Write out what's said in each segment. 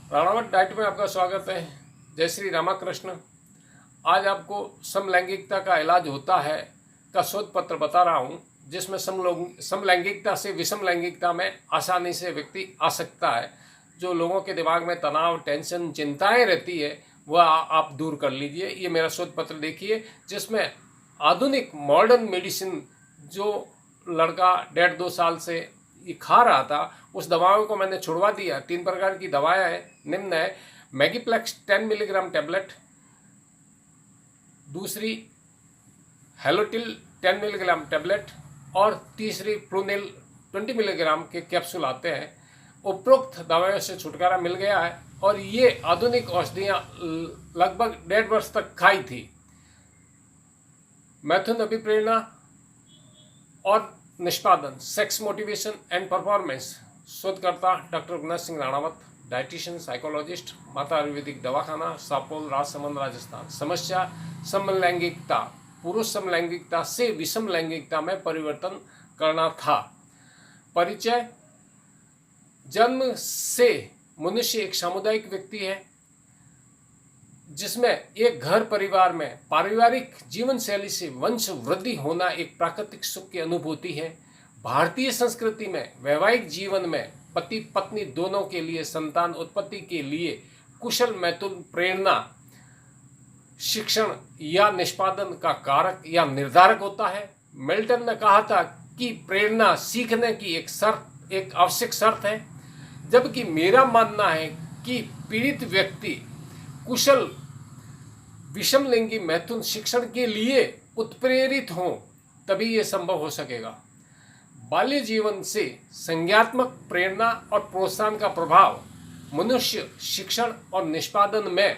Ranawat diet में आपका स्वागत है। जय श्री रामाकृष्ण। आज आपको समलैंगिकता का इलाज होता है का शोध पत्र बता रहा हूँ, जिसमें समलैंगिकता से विषम लैंगिकता में आसानी से व्यक्ति आ सकता है। जो लोगों के दिमाग में तनाव, टेंशन, चिंताएं रहती है वह आप दूर कर लीजिए। ये मेरा शोध पत्र देखिए, जिसमें आधुनिक मॉडर्न मेडिसिन जो लड़का 1.5-2 साल से ये खा रहा था, उस दवाओं को मैंने छुड़वा दिया। 3 प्रकार की दवाएं हैं, निम्न है मैगीप्लेक्स 10 मिलीग्राम टैबलेट, दूसरी हेलोटिल 10 मिलीग्राम टैबलेट और तीसरी प्रूनिल 20 मिलीग्राम के कैप्सूल आते हैं। उपरोक्त दवाओं से छुटकारा मिल गया है और ये आधुनिक औषधियाँ लगभग 1.5 वर्ष तक खाई थी। मैथुन अभिप्रेरणा और निष्पादन, सेक्स मोटिवेशन एंड परफॉर्मेंस, शोधकर्ता doctor Raghunath Singh Ranawat, dietitian, psychologist, माता आयुर्वेदिक दवाखाना, सापोल, राजसमंद, राजस्थान। समस्या समलैंगिकता, पुरुष समलैंगिकता से विषम लैंगिकता में परिवर्तन करना था। परिचय: जन्म से मनुष्य एक सामुदायिक व्यक्ति है, जिसमें एक घर परिवार में पारिवारिक जीवन शैली से वंश वृद्धि होना एक प्राकृतिक सुख की अनुभूति है। भारतीय संस्कृति में वैवाहिक जीवन में पति पत्नी दोनों के लिए संतान उत्पत्ति के लिए कुशल मैथुन प्रेरणा, शिक्षण या निष्पादन का कारक या निर्धारक होता है। मिल्टन ने कहा था कि प्रेरणा सीखने की एक आवश्यक शर्त है, जबकि मेरा मानना है कि पीड़ित व्यक्ति कुशल विषमलिंगी मैथुन शिक्षण के लिए उत्प्रेरित हों, तभी ये संभव हो सकेगा। बाल्य जीवन से संज्ञात्मक प्रेरणा और प्रोत्साहन का प्रभाव मनुष्य शिक्षण और निष्पादन में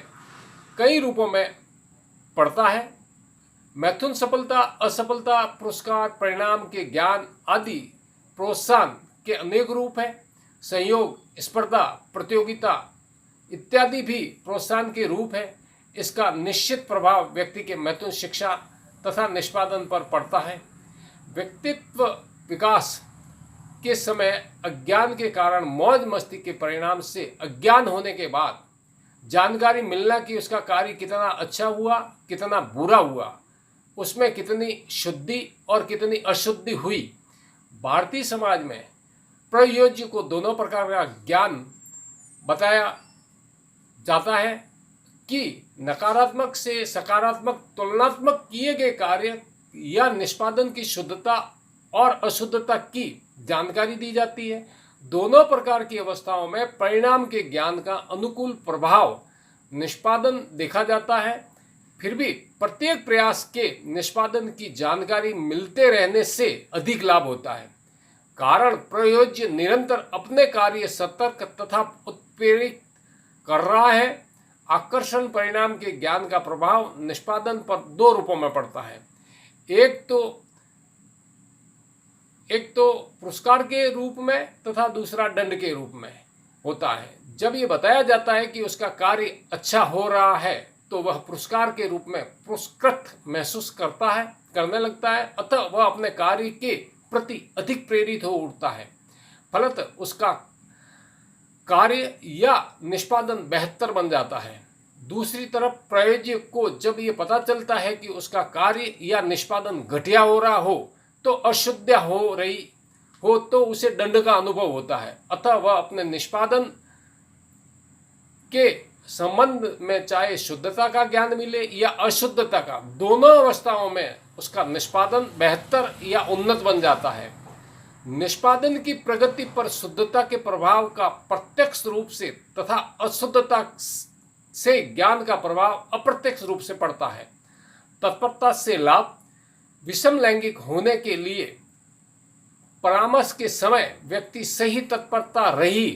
कई रूपों में पड़ता है। मैथुन सफलता, असफलता, पुरस्कार, परिणाम के ज्ञान आदि प्रोत्साहन के अनेक रूप हैं। संयोग, स्पर्धा, प्रतियोगिता इत्यादि भी प्रोत्साहन के रूप हैं। इसका निश्चित प्रभाव व्यक्ति के मैथुन शिक्षा तथा निष्पादन पर पड़ता है। व्यक्तित्व विकास के समय अज्ञान के कारण मौज मस्ती के परिणाम से अज्ञान होने के बाद जानकारी मिलना कि उसका कार्य कितना अच्छा हुआ, कितना बुरा हुआ, उसमें कितनी शुद्धि और कितनी अशुद्धि हुई। भारतीय समाज में प्रयोज्य को दोनों प्रकार का ज्ञान बताया जाता है कि नकारात्मक से सकारात्मक तुलनात्मक किए गए कार्य या निष्पादन की शुद्धता और अशुद्धता की जानकारी दी जाती है। दोनों प्रकार की अवस्थाओं में परिणाम के ज्ञान का अनुकूल प्रभाव निष्पादन देखा जाता है। फिर भी प्रत्येक प्रयास के निष्पादन की जानकारी मिलते रहने से अधिक लाभ होता है। कारण प्रयोज्य निरंतर अपने कार्य सतर्क तथा उत्प्रेरित कर रहा है। आकर्षण परिणाम के ज्ञान का प्रभाव निष्पादन पर 2 रूपों में पड़ता है। एक तो पुरस्कार के रूप में तथा दूसरा दंड के रूप में होता है। जब ये बताया जाता है कि उसका कार्य अच्छा हो रहा है तो वह पुरस्कार के रूप में पुरस्कृत महसूस करने लगता है, अतः वह अपने कार्य के प्रति अधिक प्रेरित हो उठता है। फलतः उसका कार्य या निष्पादन बेहतर बन जाता है। दूसरी तरफ प्रयोज्य को जब ये पता चलता है कि उसका कार्य या निष्पादन घटिया हो रहा हो तो अशुद्ध हो रही हो तो उसे दंड का अनुभव होता है, अतः वह अपने निष्पादन के संबंध में चाहे शुद्धता का ज्ञान मिले या अशुद्धता का, दोनों अवस्थाओं में उसका निष्पादन बेहतर या उन्नत बन जाता है। निष्पादन की प्रगति पर शुद्धता के प्रभाव का प्रत्यक्ष रूप से तथा अशुद्धता से ज्ञान का प्रभाव अप्रत्यक्ष रूप से पड़ता है। तत्परता से लाभ: विषम लैंगिक होने के लिए परामर्श के समय व्यक्ति सही तत्परता रही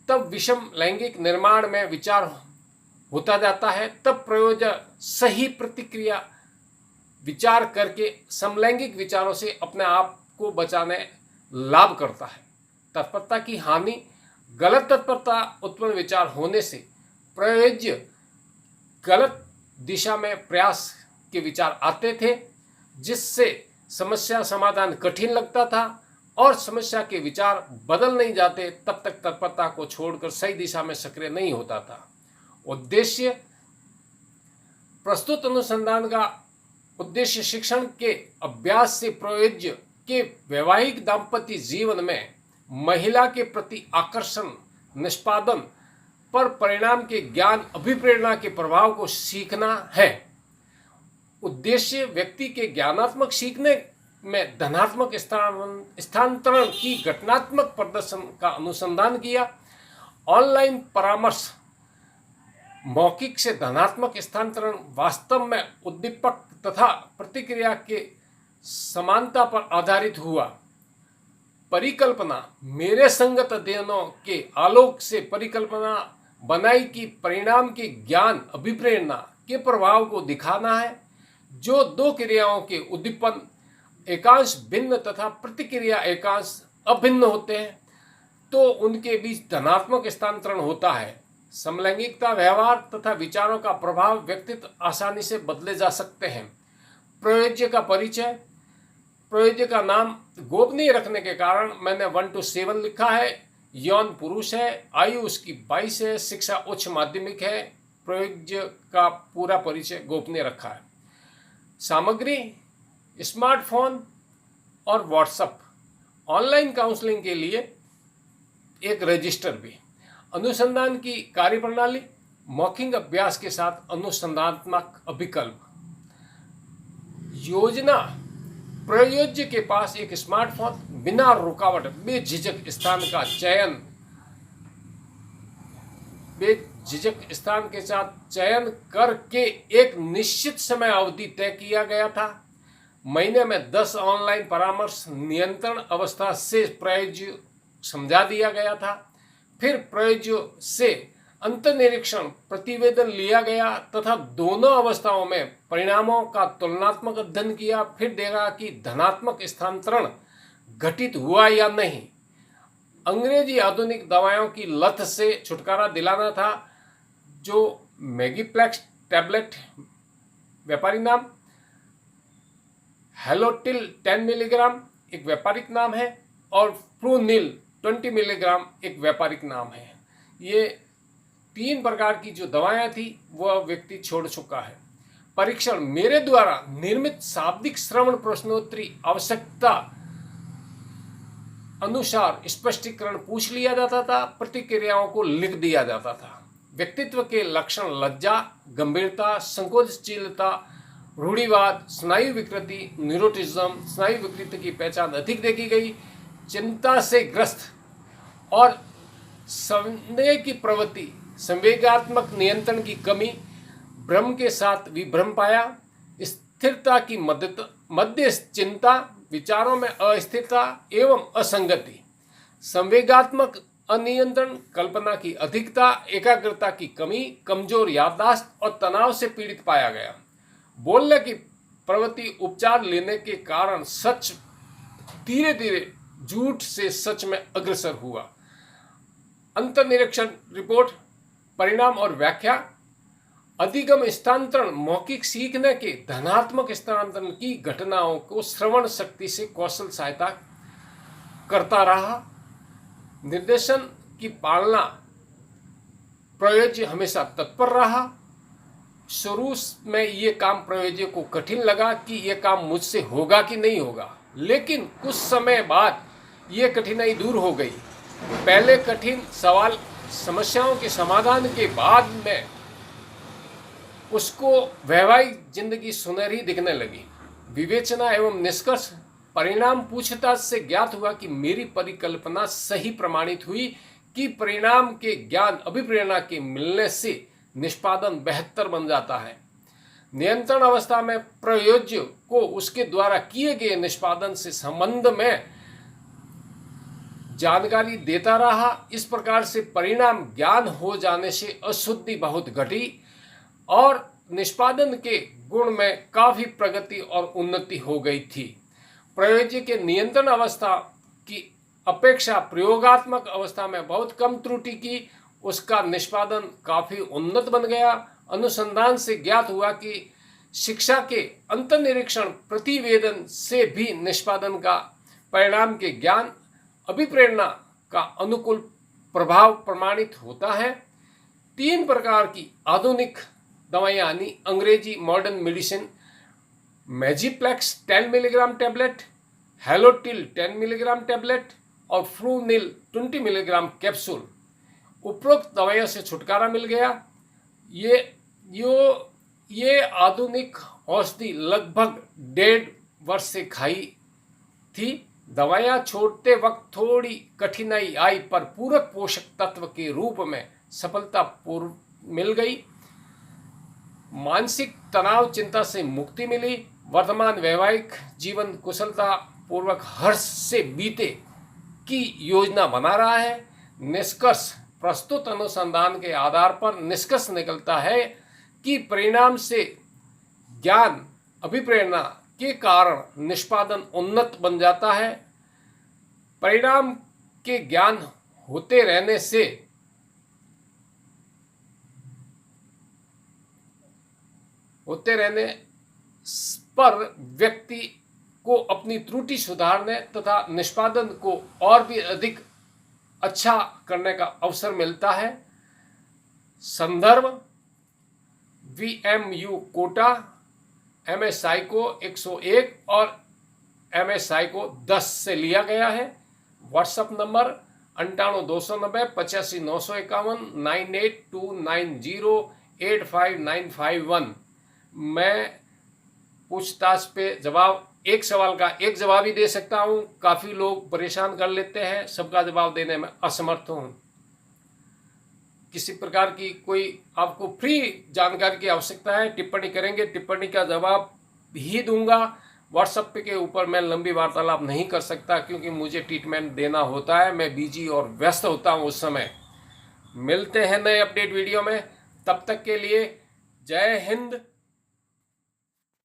तब विषम लैंगिक निर्माण में विचार होता जाता है। तब प्रयोजक सही प्रतिक्रिया विचार करके समलैंगिक विचारों से अपने आप को बचाने लाभ करता है। तत्परता की हानि: गलत तत्परता उत्पन्न विचार होने से प्रयोज्य गलत दिशा में प्रयास के विचार आते थे, जिससे समस्या समाधान कठिन लगता था और समस्या के विचार बदल नहीं जाते तब तक तत्परता को छोड़कर सही दिशा में सक्रिय नहीं होता था। उद्देश्य प्रस्तुत अनुसंधान का उद्देश्य शिक्षण के अभ्यास से प्रयोज्य के वैवाहिक दाम्पत्य जीवन में महिला के प्रति आकर्षण निष्पादन पर परिणाम के ज्ञान अभिप्रेरणा के प्रभाव को सीखना है। उद्देश्य व्यक्ति के ज्ञानात्मक सीखने में धनात्मक स्थानांतरण की घटनात्मक प्रदर्शन का अनुसंधान किया। ऑनलाइन परामर्श मौखिक से धनात्मक स्थानांतरण वास्तव में उद्दीपक तथा प्रतिक्रिया के समानता पर आधारित हुआ। परिकल्पना मेरे संगत अध्ययनों के आलोक से परिकल्पना बनाई कि परिणाम के ज्ञान अभिप्रेरणा के प्रभाव को दिखाना है। जो दो क्रियाओं के उद्दीपन एकांश भिन्न तथा प्रतिक्रिया एकांश अभिन्न होते हैं तो उनके बीच धनात्मक स्थानांतरण होता है। समलैंगिकता व्यवहार तथा विचारों का प्रभाव व्यक्तित्व आसानी से बदले जा सकते हैं। प्रयोज्य का परिचय। प्रयोज्य का नाम गोपनीय रखने के कारण मैंने 1 to 7 लिखा है। यौन पुरुष है, आयु उसकी 22 है, शिक्षा उच्च माध्यमिक है। प्रयोज्य का पूरा परिचय गोपनीय रखा है। सामग्री स्मार्टफोन और व्हाट्सएप। ऑनलाइन काउंसलिंग के लिए एक रजिस्टर भी। अनुसंधान की कार्यप्रणाली मौखिक अभ्यास के साथ अनुसंधानात्मक अभिकल्प। योजना प्रयोज्य के पास एक स्मार्टफोन बिना रुकावट बेझिझक स्थान के साथ चयन करके एक निश्चित समय अवधि तय किया गया था। महीने में 10 ऑनलाइन परामर्श नियंत्रण अवस्था से प्रयोज्य समझा दिया गया था। फिर प्रयोज्य से अंतर्निरीक्षण प्रतिवेदन लिया गया तथा दोनों अवस्थाओं में परिणामों का तुलनात्मक अध्ययन किया। फिर देखा कि धनात्मक स्थानांतरण घटित हुआ या नहीं। अंग्रेजी आधुनिक दवाओं की लत से छुटकारा दिलाना था। जो मैगीप्लेक्स टैबलेट व्यापारिक नाम, हेलोटिल 10 मिलीग्राम एक व्यापारिक नाम है और फ्लूनिल 20 मिलीग्राम एक व्यापारिक नाम है। ये 3 प्रकार की जो दवाएं थी वह व्यक्ति छोड़ चुका है। परीक्षण मेरे द्वारा निर्मित शाब्दिक श्रवण प्रश्नोत्तरी आवश्यकता अनुसार स्पष्टीकरण पूछ लिया जाता था। प्रतिक्रियाओं को लिख दिया जाता था। व्यक्तित्व के लक्षण लज्जा, गंभीरता, संकोचशीलता, रूढ़िवाद, स्नायु विकृति, न्यूरोटिज्म, स्नायु विकृति की पहचान अधिक देखी गई। चिंता से ग्रस्त और संदेह की प्रवृत्ति, संवेगात्मक नियंत्रण की कमी, भ्रम के साथ विभ्रम पाया। स्थिरता की मध्य चिंता, विचारों में अस्थिरता एवं असंगति, संवेगात्मक अनियंत्रण, कल्पना की अधिकता, एकाग्रता की कमी, कमजोर याददाश्त और तनाव से पीड़ित पाया गया। बोलने की प्रवृत्ति उपचार लेने के कारण सच धीरे धीरे झूठ से सच में अग्रसर हुआ। अंतर्निरीक्षण रिपोर्ट, परिणाम और व्याख्या। अधिगम स्थानांतरण मौखिक सीखने के धनात्मक स्थानांतरण की घटनाओं को श्रवण शक्ति से कौशल सहायता करता रहा। निर्देशन की पालना प्रयोज्य हमेशा तत्पर रहा। शुरू में ये काम प्रयोज्य को कठिन लगा कि ये काम मुझसे होगा कि नहीं होगा, लेकिन कुछ समय बाद ये कठिनाई दूर हो गई। पहले कठिन सवाल समस्याओं के समाधान के बाद में उसको वैवाहिक जिंदगी सुनहरी दिखने लगी। विवेचना एवं निष्कर्ष। परिणाम पूछताछ से ज्ञात हुआ कि मेरी परिकल्पना सही प्रमाणित हुई कि परिणाम के ज्ञान अभिप्रेरणा के मिलने से निष्पादन बेहतर बन जाता है। नियंत्रण अवस्था में प्रयोज्य को उसके द्वारा किए गए निष्पादन से संबंध में जानकारी देता रहा। इस प्रकार से परिणाम ज्ञान हो जाने से अशुद्धि बहुत घटी और निष्पादन के गुण में काफी प्रगति और उन्नति हो गई थी। प्रयोज्य के नियंत्रण अवस्था की अपेक्षा प्रयोगात्मक अवस्था में बहुत कम त्रुटि की उसका निष्पादन काफी उन्नत बन गया। अनुसंधान से ज्ञात हुआ कि शिक्षा के अंतर्निरीक्षण प्रतिवेदन से भी निष्पादन का परिणाम के ज्ञान अभिप्रेरणा का अनुकूल प्रभाव प्रमाणित होता है। 3 प्रकार की आधुनिक दवाइयाँ यानी अंग्रेजी modern medicine, Magiplex 10 milligram tablet, Helotil 10 milligram tablet और फ्लूनिल 20 मिलीग्राम कैप्सूल, उपरोक्त दवाइयों से छुटकारा मिल गया। ये आधुनिक औषधि लगभग 1.5 वर्ष से खाई थी। दवाइयाँ छोड़ते वक्त थोड़ी कठिनाई आई पर पूरक पोषक तत्व के रूप में सफलतापूर्व मिल गई। मानसिक तनाव चिंता से मुक्ति मिली। वर्तमान वैवाहिक जीवन कुशलता पूर्वक हर्ष से बीते की योजना बना रहा है। निष्कर्ष, प्रस्तुत अनुसंधान के आधार पर निष्कर्ष निकलता है कि परिणाम से ज्ञान अभिप्रेरणा के कारण निष्पादन उन्नत बन जाता है। परिणाम के ज्ञान होते रहने पर व्यक्ति को अपनी त्रुटि सुधारने तथा निष्पादन को और भी अधिक अच्छा करने का अवसर मिलता है। संदर्भ VMU कोटा, MS साइको 101 और MS साइको 10 से लिया गया है। WhatsApp number 982990 85951 9829085951। मैं पूछताछ पे एक सवाल का एक जवाब ही दे सकता हूँ। काफ़ी लोग परेशान कर लेते हैं, सबका जवाब देने में असमर्थ हूँ। किसी प्रकार की कोई आपको फ्री जानकारी की आवश्यकता है, टिप्पणी करेंगे, टिप्पणी का जवाब ही दूंगा। व्हाट्सएप के ऊपर मैं लंबी वार्तालाप नहीं कर सकता क्योंकि मुझे ट्रीटमेंट देना होता है, मैं बिजी और व्यस्त होता हूँ उस समय। मिलते हैं नए अपडेट वीडियो में, तब तक के लिए जय हिंद।